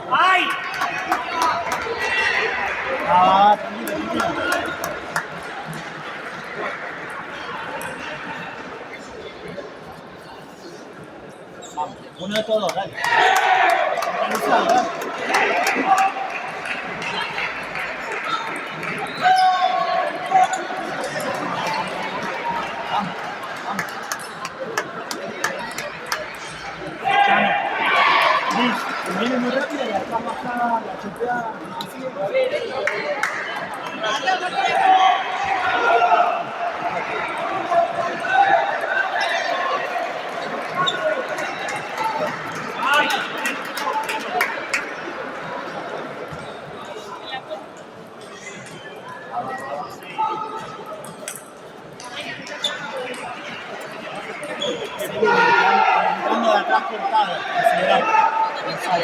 ¡Ay! Ah, tranquilo, tranquilo. Vamos, uno de todos, dale. Organizado, dale. Vamos, vamos. Liz, viene muy rápido y acá bajada, la chopeada, entrando de atrás cortado, acelerado. Ahí.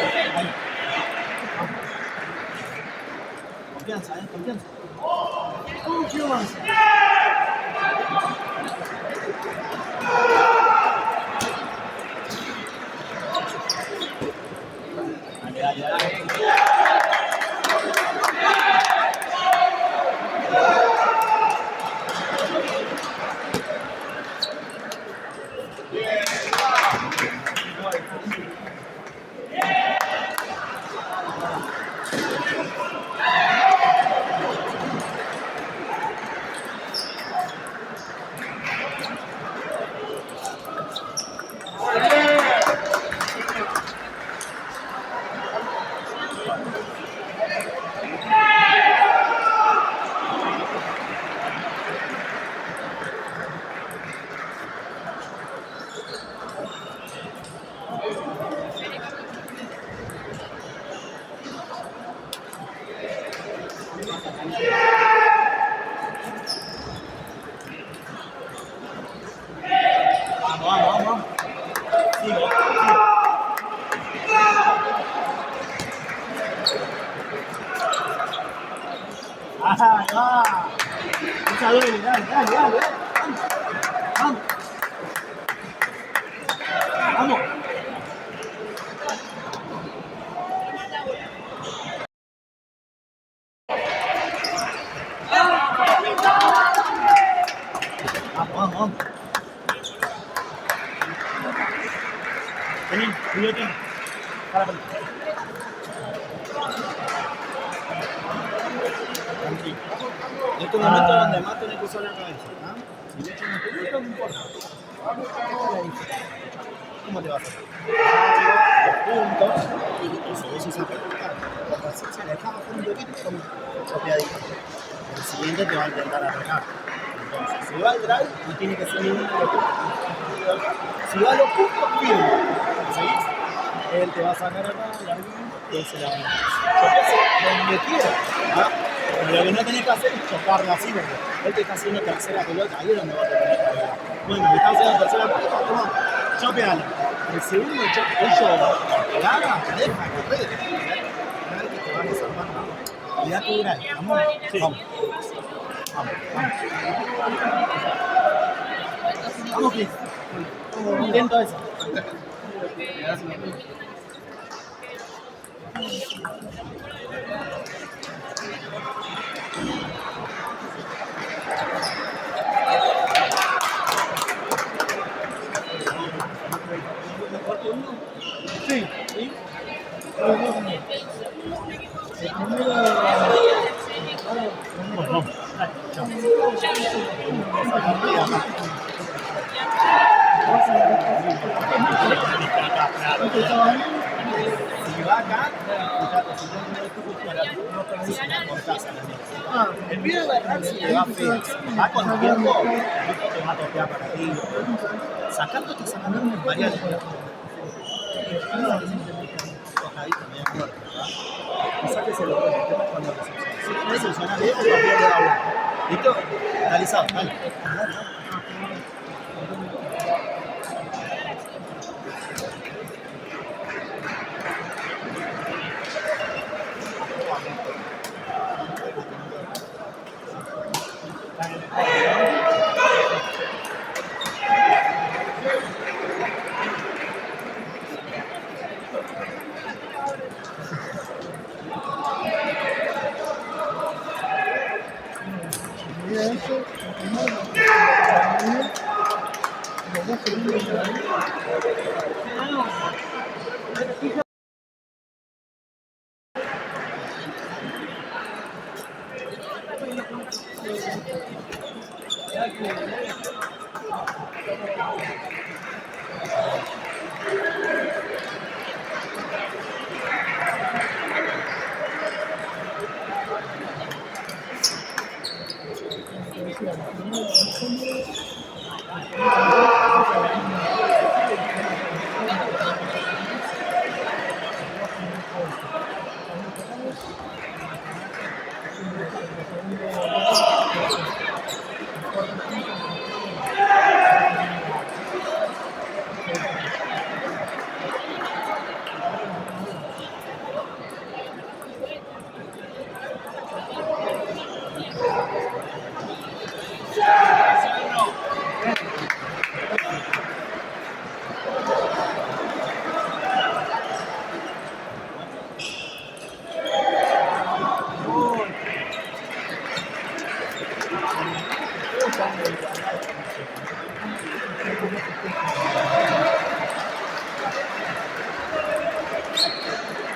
Confianza, confianza. Confianza. Dale, dale, dale. Vamos. Sigo. Ajá, va. Mucha duele, dale. Vamos. Vamos. Vení, cuídate. Para. Tranquilo. En este momento donde más tenés que usar la cabeza, ¿ah? Si le echas un poquito, no importa. ¿Cómo te vas a hacer? Los puntos y subís esa pelota. Cuando así se le baja un poquito, como copiadito. El siguiente te va a intentar atacar. Entonces, si va al drive, no tiene que ser ninguna locura. Si va a los puntos, firme. ¿Seguís? Él te va a sacar acá, y él se la va a meter. Donde quiera. ¿Ah? Pero lo que no tenés que hacer es chocarla así, porque él te está haciendo tercera pelota, ahí es donde vas a tener que pegar. Bueno, me está haciendo tercera pelota, toma, chopeala. El segundo choque, ellos pegada, deja correr. A ver que te van a salvar, ¿no? Cuidá tu gran, vamos. Sí. Vamos, Cris. Intento eso. Sí. Si va acá, fíjate, si no cortás a la mesa. El video de agarrar si le va feo, va con el tiempo, te va a toquear para ti. Sacando te sacando en varias tocadito, medio fuerte, ¿verdad? Y sáqueselo con el tema cuando recepciona. Si no recepciona bien, el partido le da blanco. ¿Listo? Analizado, dale.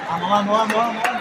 Vamos, vamos, vamos, vamos.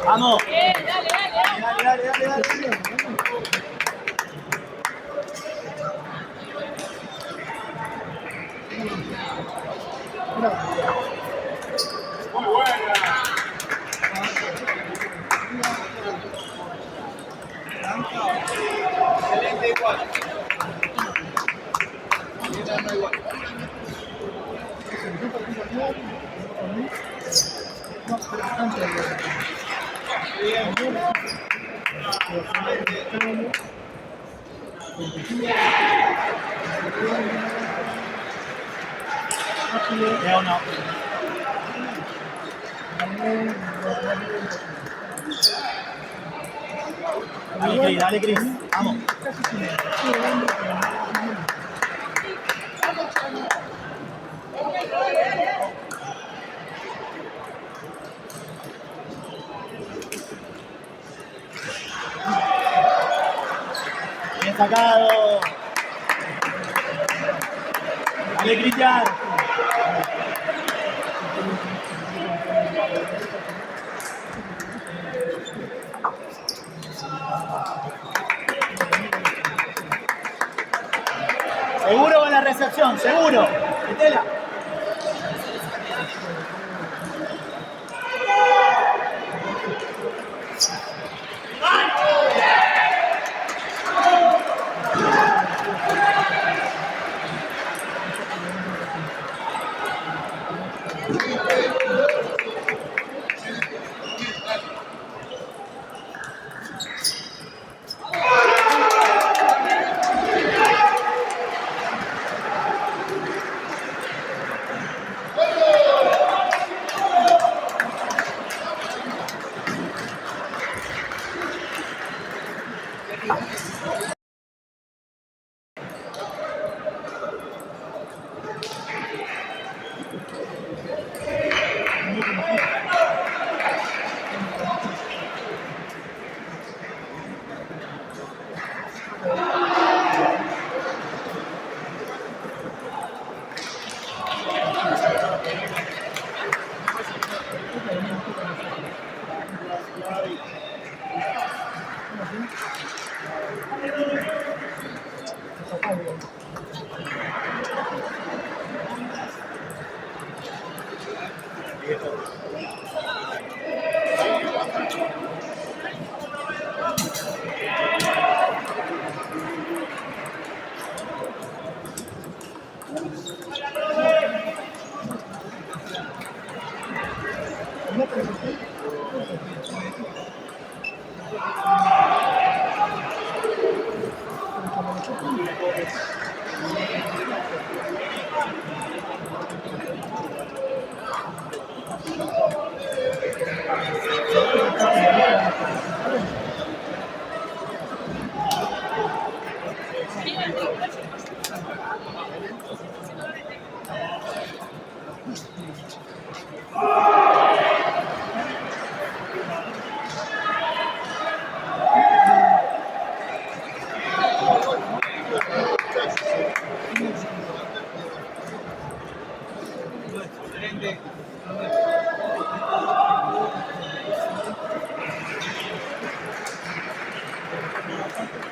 Vamos. Dale, dale, dale. Dale, dale, dale, dale. Muy buena. Excelente igual. Igual. Leo no. Dale, Cris, dale, Cris. Vamos. Bien sacado. Dale, Cristian. Seguro con la recepción, seguro. Metela. Gracias.